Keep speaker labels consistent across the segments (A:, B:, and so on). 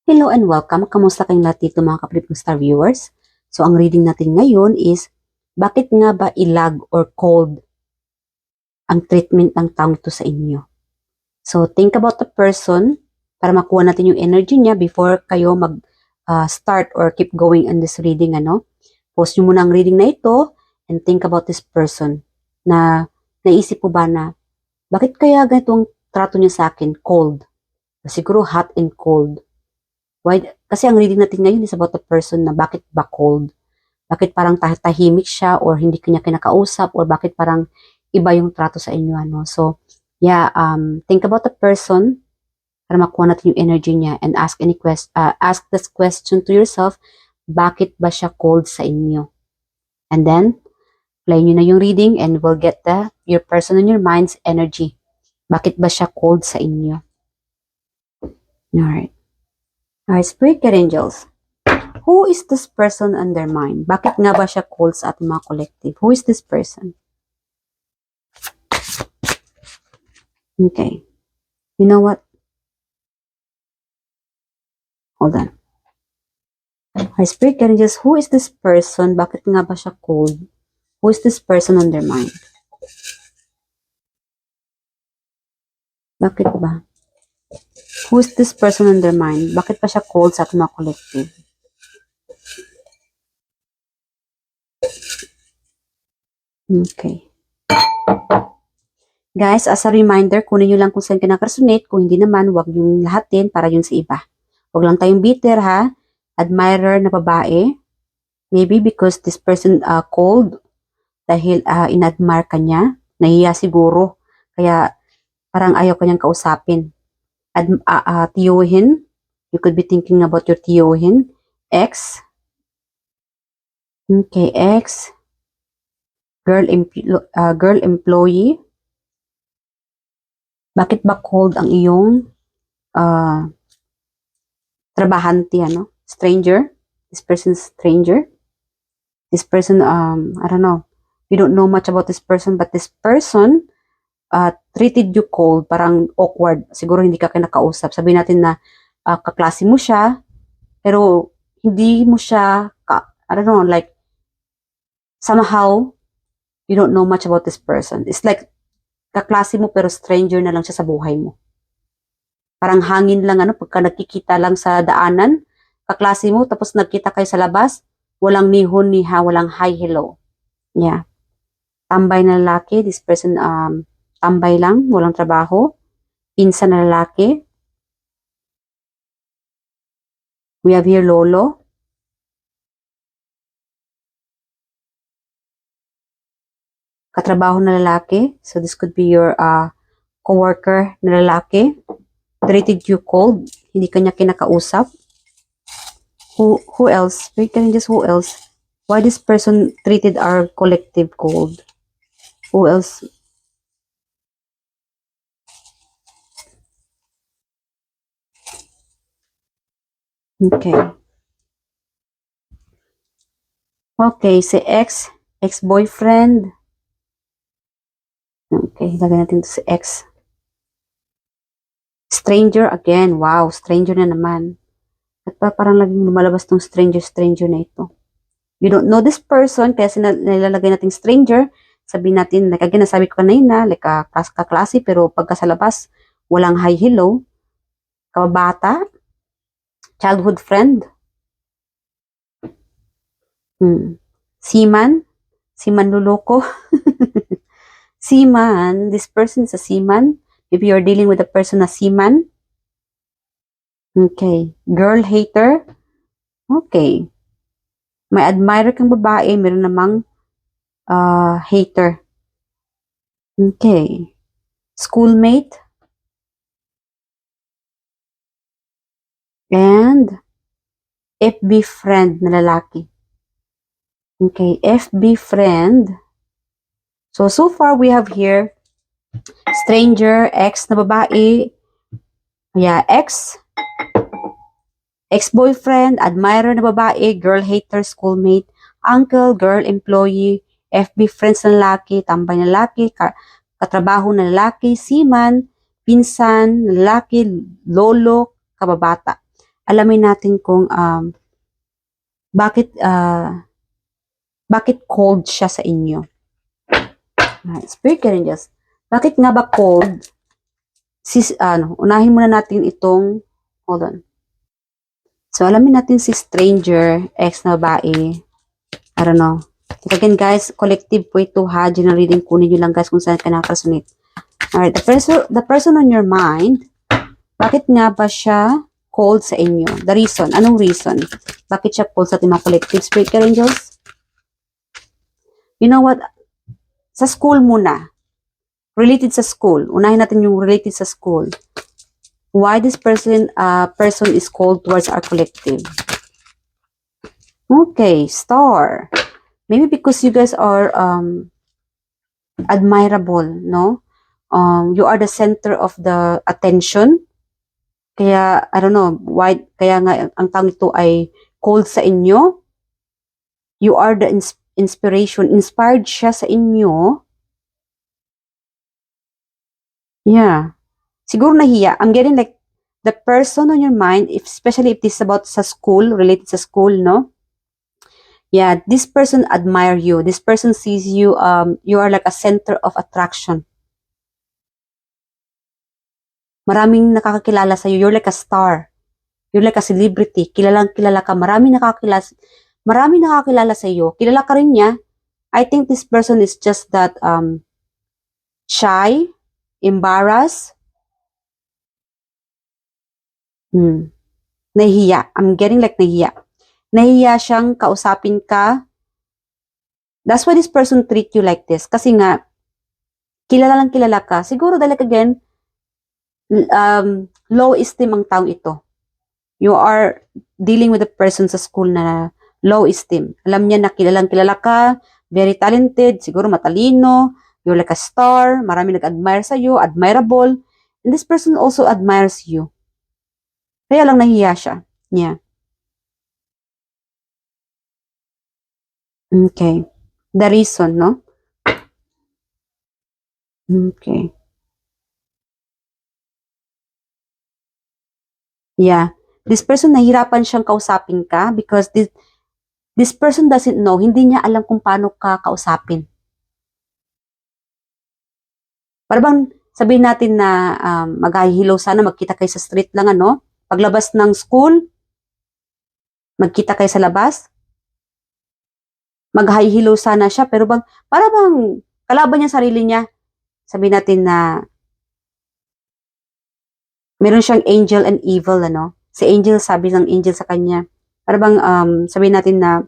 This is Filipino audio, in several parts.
A: Hello and welcome. Kamusta kayong lahat dito mga kapatid kong Star Viewers? So ang reading natin ngayon is, bakit nga ba ilag or cold ang treatment ng taong ito sa inyo? So think about the person para makuha natin yung energy niya before kayo mag-start or keep going on this reading. Pause nyo muna ang reading na ito and think about this person na naisip po ba na bakit kaya ganito ang trato niya sa akin? Cold. Siguro hot and cold. Why? Kasi ang reading natin ngayon is about the person na bakit ba cold? Bakit parang tahimik siya or hindi kanya kinakausap or bakit parang iba yung trato sa inyo, So, yeah, think about the person para makuha natin yung energy niya and ask this question to yourself, bakit ba siya cold sa inyo? And then, play nyo na yung reading and we'll get your person and your mind's energy. Bakit ba siya cold sa inyo? Alright. Alright, Spirit Guide Angels. Who is this person on their mind? Bakit nga ba siya cold sa ating mga collective? Who is this person? Okay. You know what? Hold on. Alright, Spirit Guide Angels, who is this person? Bakit nga ba siya cold? Who is this person on their mind? Bakit ba? Who is this person on their mind? Bakit pa siya cold sa ating mga collective? Okay. Guys, as a reminder, kunin nyo lang kung saan ka nakaresonate. Kung hindi naman, huwag yung lahatin para yun sa iba. Huwag lang tayong bitter, ha? Admirer na babae. Maybe because this person cold dahil inadmire ka niya. Nahiya siguro. Kaya parang ayaw kanyang kausapin. Tiyuhin. You could be thinking about your tiyuhin. Ex. Okay, ex. Girl employee. Bakit ba cold ang iyong trabahante, Stranger. This person's stranger. This person, I don't know. We don't know much about this person, but this person treated you cold, parang awkward. Siguro hindi ka kinakausap. Sabihin natin na kaklase mo siya, pero hindi mo siya, I don't know, like, somehow, you don't know much about this person. It's like, kaklase mo pero stranger na lang siya sa buhay mo. Parang hangin lang, pagka nagkikita lang sa daanan, kaklase mo, tapos nagkita kayo sa labas, walang nihon, niha, walang hi, hello. Yeah. Tambay na lalaki, this person, tambay lang, walang trabaho. Pinsan na lalaki. We have here lolo. Katrabaho na lalaki. So this could be your coworker na lalaki. Treated you cold. Hindi kanya kinakausap. Who else? Wait, can just who else? Why this person treated our collective cold? Who else? Okay. Okay, si ex-boyfriend. Okay, lagay natin to si ex. Stranger again. Wow, stranger na naman. At parang laging lumalabas tong stranger na ito. You don't know this person, kaya nilalagay natin stranger. Sabihin natin, like again, nasabi ko kanina, like kaklase, pero pagka sa labas, walang hi, hello. Kababata. Childhood friend. Seaman. Seaman luloko. Seaman. This person is a seaman. If you're dealing with a person na seaman. Okay. Girl hater. Okay. May admirer kang babae, meron namang hater. Okay. Schoolmate. And FB friend na lalaki. Okay, FB friend. So far we have here stranger, ex na babae. Yeah, ex-boyfriend, admirer na babae, girl hater, schoolmate, uncle, girl employee, FB friends na lalaki, tambay na lalaki, katrabaho na lalaki, seaman, pinsan, lalaki, lolo, kababata. alamin natin kung bakit cold siya sa inyo. Spirit Angels, bakit nga ba cold? Unahin muna natin itong, hold on. So, alamin natin si stranger, ex na babae. I don't know. Again, guys, collective po ito ha. General reading, kunin nyo lang guys kung saan ka nakasunit. Alright, the person on your mind, bakit nga ba siya cold sa inyo? The reason, anong reason? Bakit siya cold sa ating mga collective spirit angels? You know what? Sa school muna. Related sa school. Unahin natin yung related sa school. Why this person is cold towards our collective? Okay, star. Maybe because you guys are admirable, no? You are the center of the attention. Kaya, I don't know, why, kaya nga ang tawag ito ay cold sa inyo. You are the inspiration. Inspired siya sa inyo. Yeah. Siguro nahiya. I'm getting like the person on your mind, especially if this is about sa school, related sa school, no? Yeah, this person admire you. This person sees you, you are like a center of attraction. Maraming nakakakilala sa iyo. You're like a star. You're like a celebrity. Kilalang kilala ka. Maraming nakakakilala sa iyo. Kilala ka rin niya. I think this person is just that shy, embarrassed, nahihiya. I'm getting like nahihiya. Nahihiya siyang kausapin ka. That's why this person treat you like this. Kasi nga, kilala ka. Siguro dahil again, low esteem ang taong ito. You are dealing with a person sa school na low esteem. Alam niya na kilala ka, very talented, siguro matalino, you're like a star, marami nag-admire sa iyo, admirable, and this person also admires you. Kaya lang nahiya siya. Yeah. Okay. The reason, no? Okay. Yeah. This person, nahirapan siyang kausapin ka because this person doesn't know, hindi niya alam kung paano ka kausapin. Para bang sabihin natin na maghahihilaw sana, magkita kayo sa street lang, ano? Paglabas ng school, magkita kayo sa labas, maghahihilaw sana siya, pero para bang kalaban niya sarili niya, sabihin natin na meron siyang angel and evil, ano? Si angel, sabi ng angel sa kanya, para bang sabihin natin na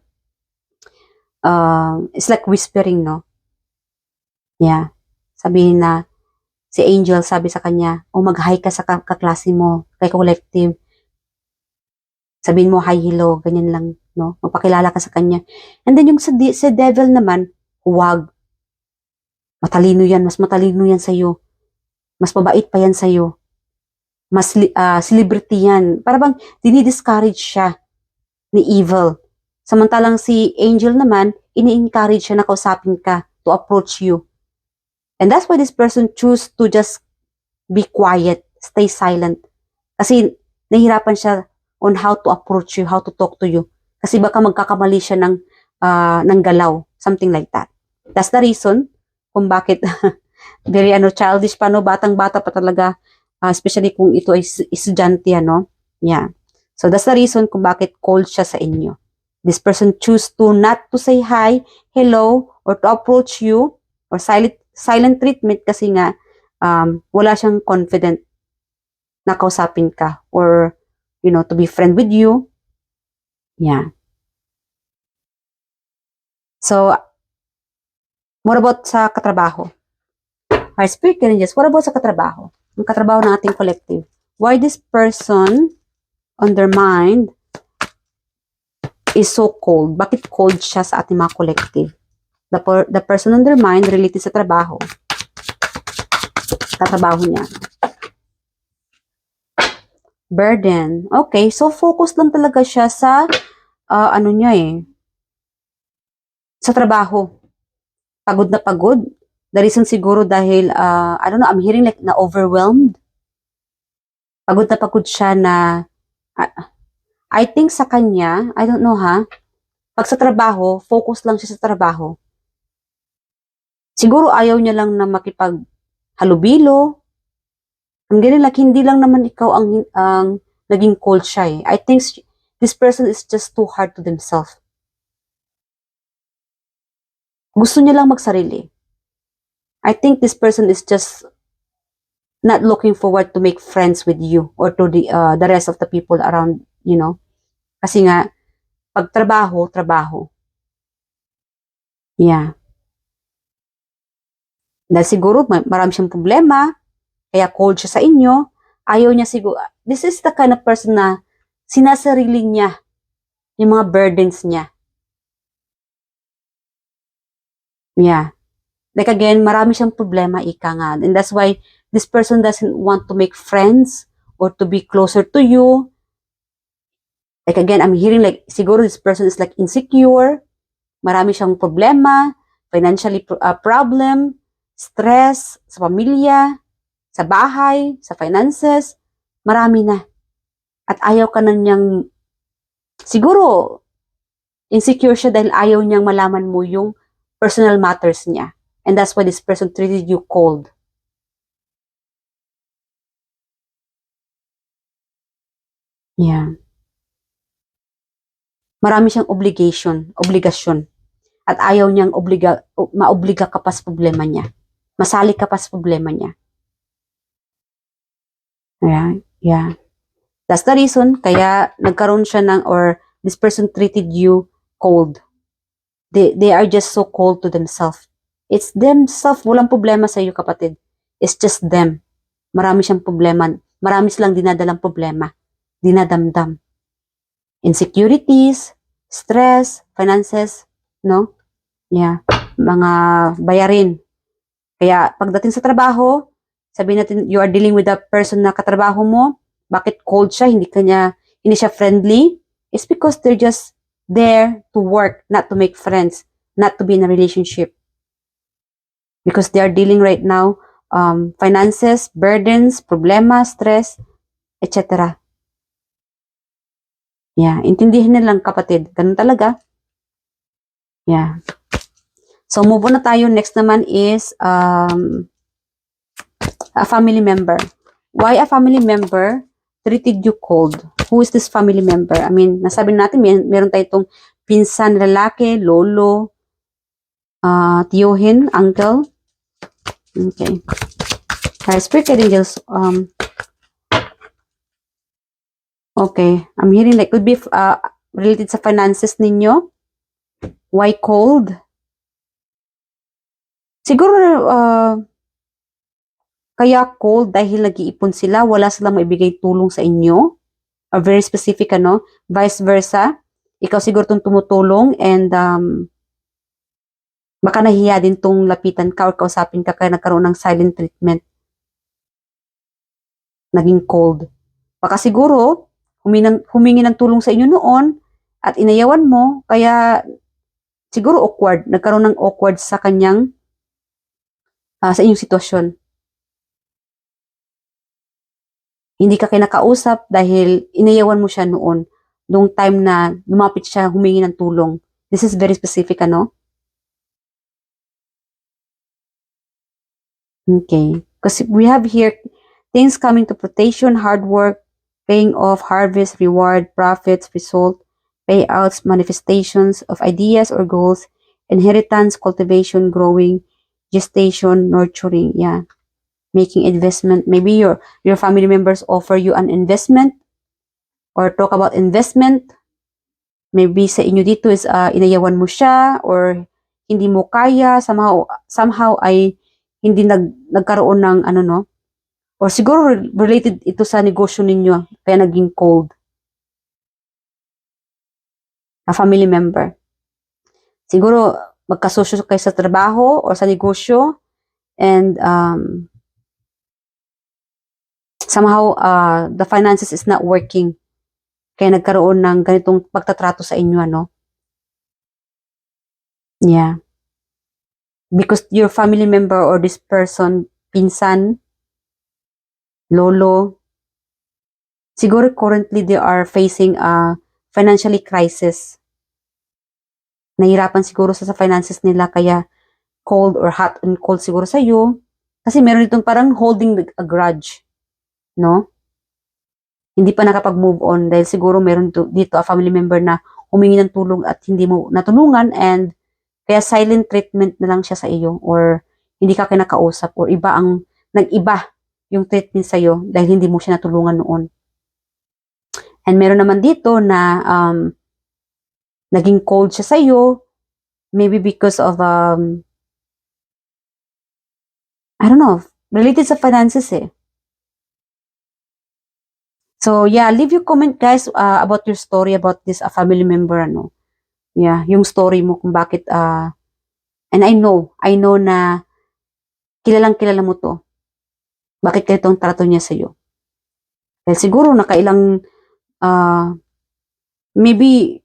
A: it's like whispering, no? Yeah. Sabihin na si angel sabi sa kanya, mag-hi ka sa kaklase mo, kay collective. Sabihin mo hi, hello, ganyan lang, no? Magpakilala ka sa kanya. And then yung sa devil naman, huwag. Matalino yan, mas matalino yan sa'yo. Mas mabait pa yan sa'yo. Mas celebrity yan. Para bang dinidiscourage siya ni evil. Samantalang si angel naman, ini-encourage siya na kausapin ka to approach you. And that's why this person choose to just be quiet, stay silent. Kasi nahihirapan siya on how to approach you, how to talk to you. Kasi baka magkakamali siya ng galaw, something like that. That's the reason kung bakit very childish pa, no? Batang-bata pa talaga, especially kung ito ay estudyante, no? Yeah. So that's the reason kung bakit cold siya sa inyo. This person choose to not to say hi, hello, or to approach you, or silent treatment kasi nga wala siyang confident na kausapin ka or to be friend with you. Yeah. So, what about sa katrabaho? Our spirit guardians, what about sa katrabaho? Ang katrabaho ng ating collective. Why this person on their mind is so cold? Bakit cold siya sa ating mga collective? The person on their mind related sa trabaho. Katrabaho niya. Burden. Okay, so focus lang talaga siya sa sa trabaho. Pagod na pagod. The reason siguro dahil I don't know, I'm hearing like na overwhelmed. Pagod na pagod siya na I think sa kanya, I don't know ha, pag sa trabaho, focus lang siya sa trabaho. Siguro ayaw niya lang na makipaghalubilo. Ang ganun, like, hindi lang naman ikaw ang naging cold siya eh. I think this person is just too hard to themselves. Gusto niya lang magsarili. I think this person is just not looking forward to make friends with you or to the rest of the people around, you know. Kasi nga, pag trabaho, trabaho. Yeah. Dahil siguro marami siyang problema, kaya cold siya sa inyo, ayaw niya siguro, this is the kind of person na sinasarili niya yung mga burdens niya. Yeah. Like again, marami siyang problema, ika nga. And that's why this person doesn't want to make friends or to be closer to you. Like again, I'm hearing like, siguro this person is like insecure, marami siyang problema, financially problem, stress, sa pamilya, sa bahay, sa finances, marami na. At ayaw ka na niyang, siguro, insecure siya dahil ayaw niyang malaman mo yung personal matters niya. And that's why this person treated you cold. Yeah. Marami siyang obligasyon. At ayaw niyang maobliga ka pa sa problema niya. Masali ka pa sa problema niya. Yeah. That's the reason kaya nagkaroon siya or this person treated you cold. They are just so cold to themselves. It's themselves, walang problema sa iyo kapatid. It's just them. Marami siyang problema. Marami silang dinadalang problema. Dinadamdam. Insecurities, stress, finances, no? Yeah. Mga bayarin. Kaya pagdating sa trabaho, sabihin natin you are dealing with a person na katrabaho mo, bakit cold siya, hindi siya friendly? It's because they're just there to work, not to make friends, not to be in a relationship. Because they are dealing right now finances, burdens, problema, stress, etc. Yeah, intindihin nilang kapatid. Ganun talaga. Yeah. So, move on na tayo. Next naman is a family member. Why a family member treated you cold? Who is this family member? I mean, nasabi natin, meron tayo itong pinsan lalaki, lolo, tiyuhin, uncle. Okay. Spirit angels. Okay. I'm hearing like could be related sa finances ninyo. Why cold? Siguro kaya cold dahil nag-iipon sila, wala silang maibigay tulong sa inyo. Or very specific, vice versa. Ikaw siguro itong tumutulong and baka nahiya din tong lapitan ka or kausapin ka kaya nagkaroon ng silent treatment. Naging cold. Baka siguro, humingi ng tulong sa inyo noon at inayawan mo, kaya siguro awkward. Nagkaroon ng awkward sa kanyang, sa inyong sitwasyon. Hindi ka kinakausap dahil inayawan mo siya noon. Noong time na lumapit siya, humingi ng tulong. This is very specific, Okay. Because we have here things coming to fruition, hard work, paying off, harvest, reward, profits, result, payouts, manifestations of ideas or goals, inheritance, cultivation, growing, gestation, nurturing. Yeah. Making investment. Maybe your family members offer you an investment or talk about investment. Maybe sa inyo dito is inayawan mo siya or hindi mo kaya, somehow ay hindi nagkaroon ng or siguro related ito sa negosyo ninyo kaya naging cold. A family member. Siguro magkasosyo kayo sa trabaho or sa negosyo and somehow the finances is not working. Kaya nagkaroon ng ganitong pagtatrato sa inyo, Yeah. Because your family member or this person, pinsan, lolo, Siguro currently they are facing a financially crisis. Nahirapan siguro sa finances nila kaya cold or hot and cold siguro sa iyo. Kasi meron itong parang holding a grudge, no? Hindi pa nakapag-move on dahil siguro meron dito a family member na humingi ng tulong at hindi mo natulungan and kaya silent treatment na lang siya sa iyo or hindi ka kinakausap or iba ang nag-iba yung treatment sa iyo dahil hindi mo siya natulungan noon. And meron naman dito na naging cold siya sa iyo maybe because of I don't know, related sa finances eh. So yeah, leave your comment guys about your story about this family member ano. Yeah, yung story mo kung bakit and I know na kilala mo to. Bakit ganito ang trato niya sa iyo? Dahil siguro nakailang maybe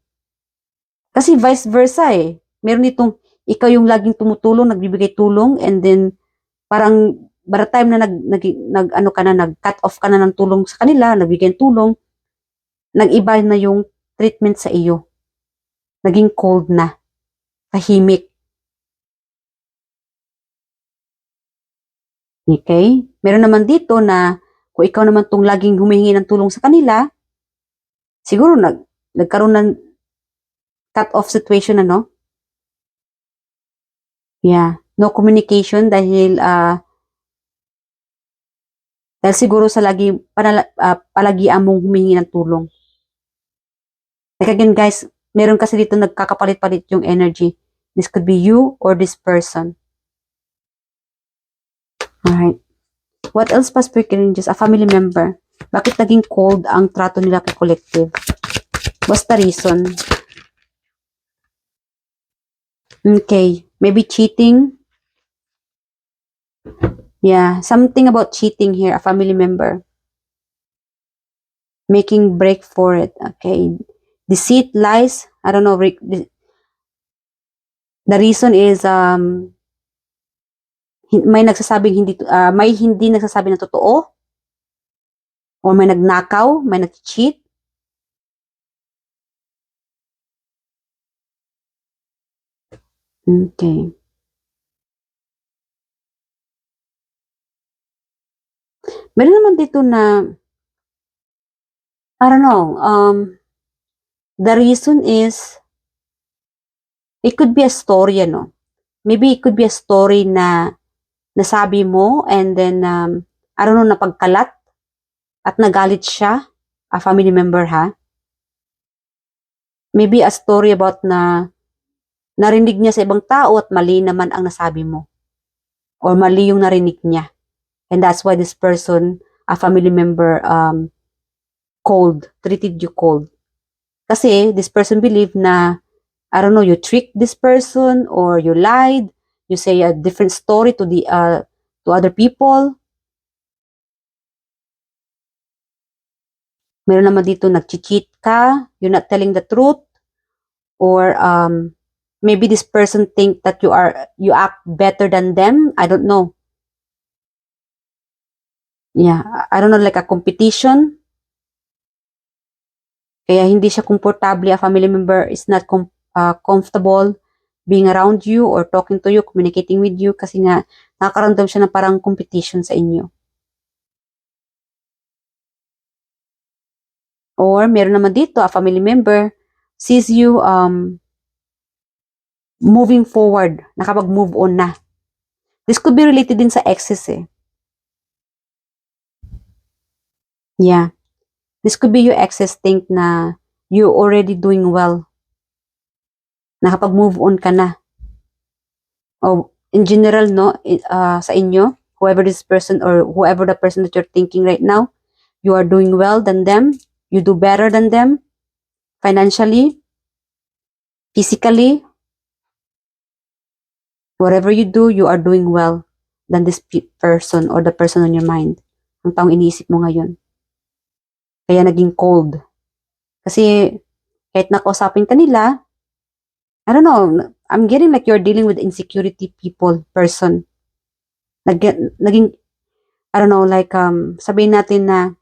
A: kasi vice versa eh. Meron itong ikaw yung laging tumutulong, nagbibigay tulong and then parang by the time na nag ano ka na, nag-cut off ka na ng tulong sa kanila, nagbigay ng tulong, nag-iba na yung treatment sa iyo. Naging cold na, tahimik. Okay? Meron naman dito na kung ikaw naman tong laging humihingi ng tulong sa kanila, siguro nagkaroon ng cut-off situation ano? Yeah. No communication dahil siguro sa palagian mong humingi ng tulong. Like again guys, meron kasi dito nagkakapalit-palit yung energy. This could be you or this person. Alright. What else pa speaking just a family member? Bakit naging cold ang trato nila kay collective? What's the reason? Okay. Maybe cheating. Yeah. Something about cheating here. A family member. Making break for it. Okay. Deceit, lies. I don't know. The reason is may nagsasabing may hindi nagsasabi ng totoo or may nagnakaw, may nag-cheat. Okay. Meron naman dito na I don't know, the reason is it could be a story, ano. Maybe it could be a story na nasabi mo and then I don't know, napagkalat at nagalit siya, a family member ha. Maybe a story about na narinig niya sa ibang tao at mali naman ang nasabi mo. Or mali yung narinig niya. And that's why this person, a family member, treated you cold. Kasi this person believed na, I don't know, you tricked this person or you lied, you say a different story to to other people. Meron naman dito nag-cheat ka, you're not telling the truth, or maybe this person think that you act better than them. I don't know. Yeah, I don't know, like a competition. Kaya hindi siya komportable, a family member is not comfortable being around you or talking to you, communicating with you kasi nga nakakaramdam siya ng parang competition sa inyo. Or meron naman dito, a family member sees you moving forward, nakapag-move on na. This could be related din sa exes eh. Yeah. This could be your exes think na you already doing well. Nakapag-move on ka na. O in general, no, sa inyo, whoever this person or whoever the person that you're thinking right now, you are doing well than them. You do better than them. Financially, physically, whatever you do, you are doing well than this person or the person on your mind. Ang taong iniisip mo ngayon. Kaya naging cold. Kasi kahit nakausapin ka nila, I don't know, I'm getting like you're dealing with insecurity person. Naging, I don't know, like, sabihin natin na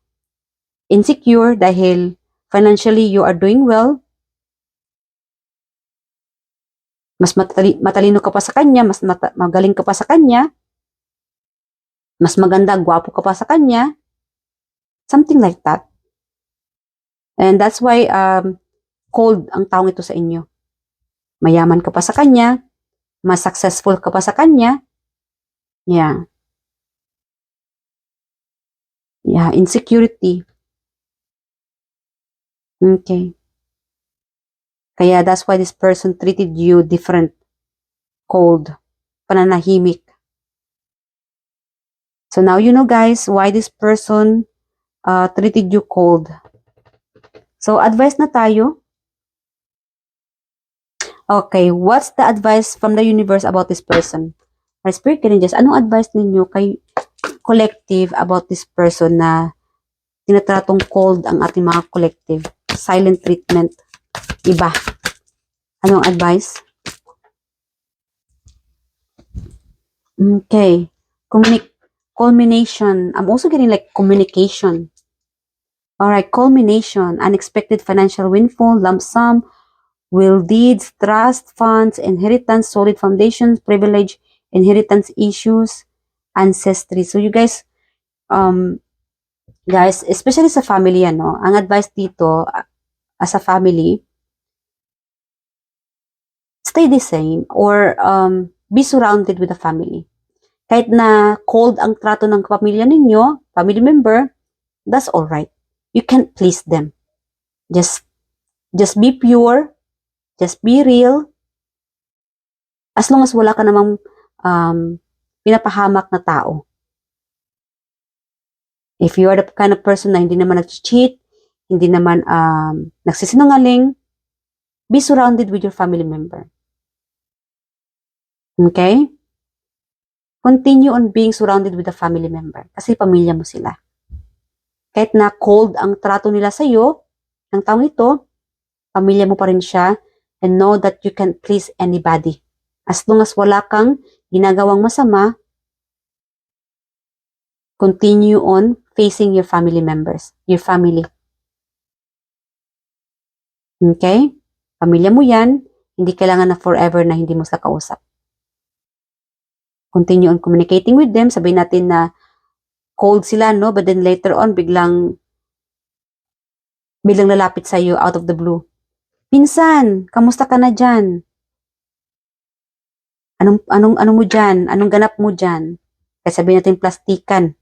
A: insecure dahil financially you are doing well, mas matalino ka pa sa kanya, mas magaling ka pa sa kanya, mas maganda, gwapo ka pa sa kanya, something like that. And that's why cold ang taong ito sa inyo. Mayaman ka pa sa kanya, mas successful ka pa sa kanya. Yeah. Yeah, insecurity. Okay. Kaya that's why this person treated you different. Cold. Pananahimik. So now you know guys why this person treated you cold. So advice na tayo. Okay, what's the advice from the universe about this person? Our spirit guardians, anong advice ninyo kay collective about this person na tinatratong cold ang ating mga collective? Silent treatment. Iba. Anong advice? Okay. Culmination. I'm also getting like communication. Alright, culmination. Unexpected financial windfall, lump sum, will deeds, trust, funds, inheritance, solid foundations, privilege, inheritance issues, ancestry. So you guys, especially sa family, ang advice dito, as a family, stay the same or be surrounded with the family. Kahit na cold ang trato ng pamilya ninyo, family member, that's alright. You can't please them. Just be pure. Just be real. As long as wala ka namang pinapahamak na tao. If you are the kind of person na hindi naman nag-cheat, hindi naman nagsisinungaling, be surrounded with your family member. Okay? Continue on being surrounded with a family member. Kasi pamilya mo sila. Kahit na cold ang trato nila sa iyo, ng taong ito, pamilya mo pa rin siya, and know that you can please anybody. As long as wala kang ginagawang masama, continue on facing your family members, your family. Okay? Pamilya mo yan, hindi kailangan na forever na hindi mo sila kausap. Continue on communicating with them. Sabihin natin na cold sila, no? But then later on, biglang lalapit sa iyo out of the blue. Pinsan, kamusta ka na dyan? Anong mo dyan? Anong ganap mo dyan? Kaya sabihin natin plastikan.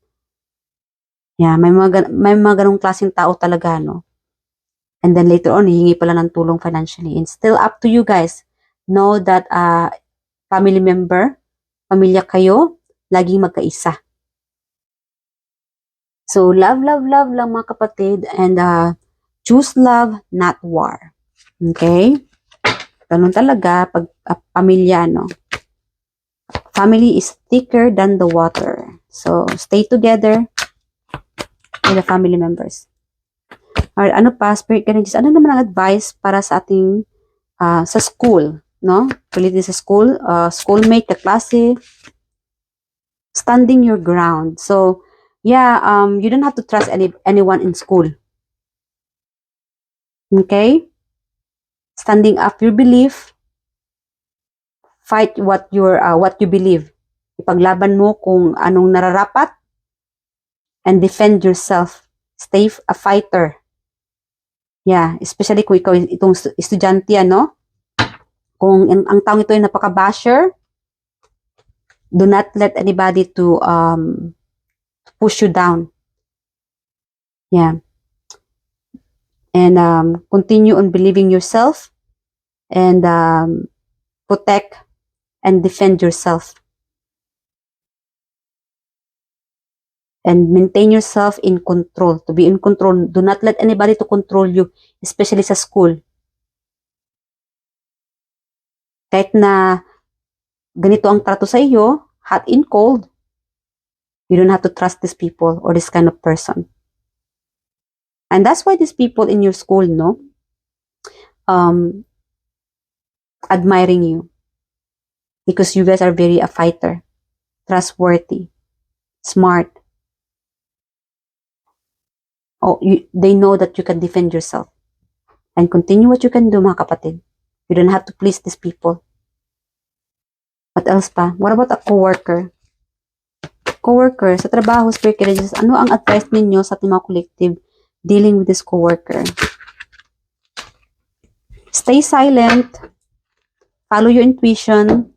A: Yeah, may mga ganong klaseng tao talaga, no? And then later on, hihingi pala ng tulong financially. And still up to you guys. Know that family member, pamilya kayo, laging magkaisa. So, love, love, love lang mga kapatid. And choose love, not war. Okay? Ganun talaga pag pamilya, no? Family is thicker than the water. So, stay together with the family members. Or ano pa, spirit guardians, ano naman ang advice para sa ating sa school, no? Related sa school, schoolmate, kaklase, standing your ground. So, yeah, you don't have to trust anyone in school. Okay? Standing up your belief, fight what you believe. Ipaglaban mo kung anong nararapat, and defend yourself. Stay a fighter. Yeah, especially kung ikaw itong estudyante, no? Kung ang taong ito ay napaka-basher, do not let anybody to push you down. Yeah. And continue on believing yourself and protect and defend yourself. And maintain yourself in control. To be in control. Do not let anybody to control you, especially sa school. Kahit na ganito ang trato sa iyo, hot and cold, you don't have to trust these people or this kind of person. And that's why these people in your school, no, admiring you. Because you guys are very a fighter, trustworthy, smart. They know that you can defend yourself. And continue what you can do, mga kapatid. You don't have to please these people. What else pa? What about a coworker? Coworker, sa trabaho, spirit guides, ano ang advice ninyo sa ating mga collective dealing with this coworker? Stay silent. Follow your intuition.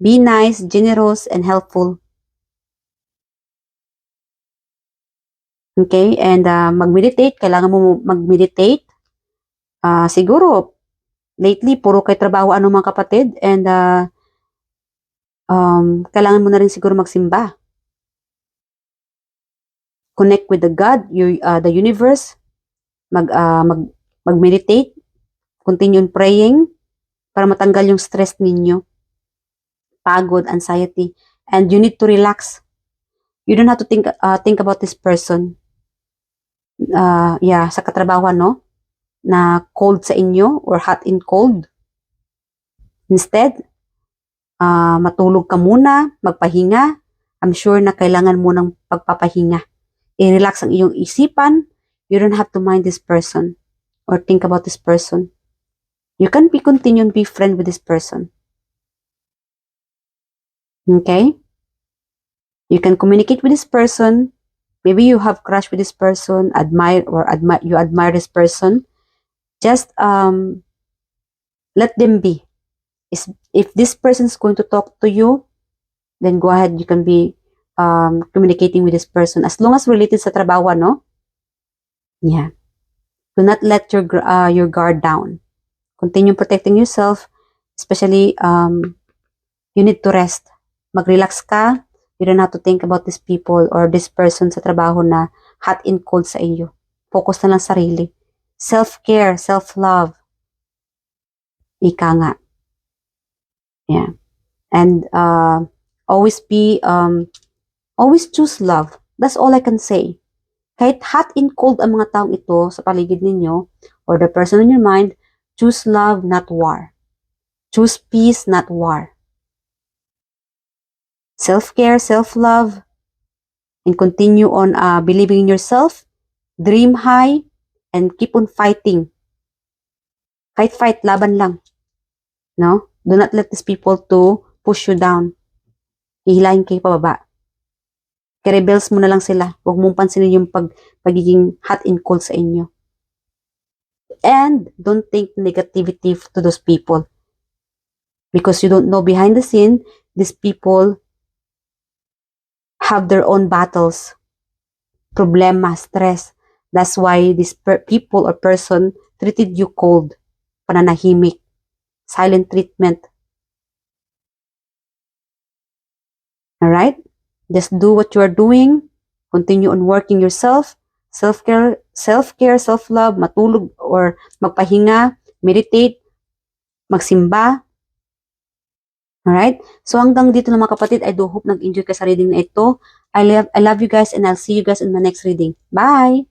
A: Be nice, generous, and helpful. Okay? And mag-meditate. Kailangan mo mag-meditate. Siguro, lately, puro kay trabaho ano mga kapatid. And kailangan mo na rin siguro magsimba. Connect with the God, the universe. Mag-meditate. Continue praying para matanggal yung stress ninyo. Pagod, anxiety. And you need to relax. You don't have to think about this person. Sa katrabaho, no? Na cold sa inyo or hot and cold. Instead, matulog ka muna, magpahinga. I'm sure na kailangan mo ng pagpapahinga. I-relax ang iyong isipan. You don't have to mind this person or think about this person. You can continue and be friend with this person. Okay? You can communicate with this person. Maybe you have crush with this person, you admire this person. Just let them be. If this person is going to talk to you, then go ahead. You can be communicating with this person as long as related sa trabaho, no? Yeah. Do not let your guard down. Continue protecting yourself. Especially, you need to rest. Mag-relax ka. You don't have to think about these people or this person sa trabaho na hot and cold sa iyo. Focus na lang sarili. Self-care, self-love. Ika nga. Yeah. And always choose love. That's all I can say. Kahit hot and cold ang mga taong ito sa paligid ninyo or the person in your mind, choose love, not war. Choose peace, not war. Self-care, self-love, and continue on believing in yourself, dream high, and keep on fighting. Fight, laban lang. No? Do not let these people to push you down. Hihilahin kayo pababa. Kaya-rebels mo na lang sila. Huwag mong pansinin yung pagiging hot and cold sa inyo. And don't think negativity to those people. Because you don't know behind the scene, these people have their own battles, problema, stress. That's why this people or person treated you cold, pananahimik, silent treatment. Alright? Just do what you are doing. Continue on working yourself. Self-care, self-love, matulog or magpahinga, meditate, magsimba. Alright? So hanggang dito na mga kapatid, I do hope nag-enjoy ka sa reading na ito. I love you guys and I'll see you guys in my next reading. Bye!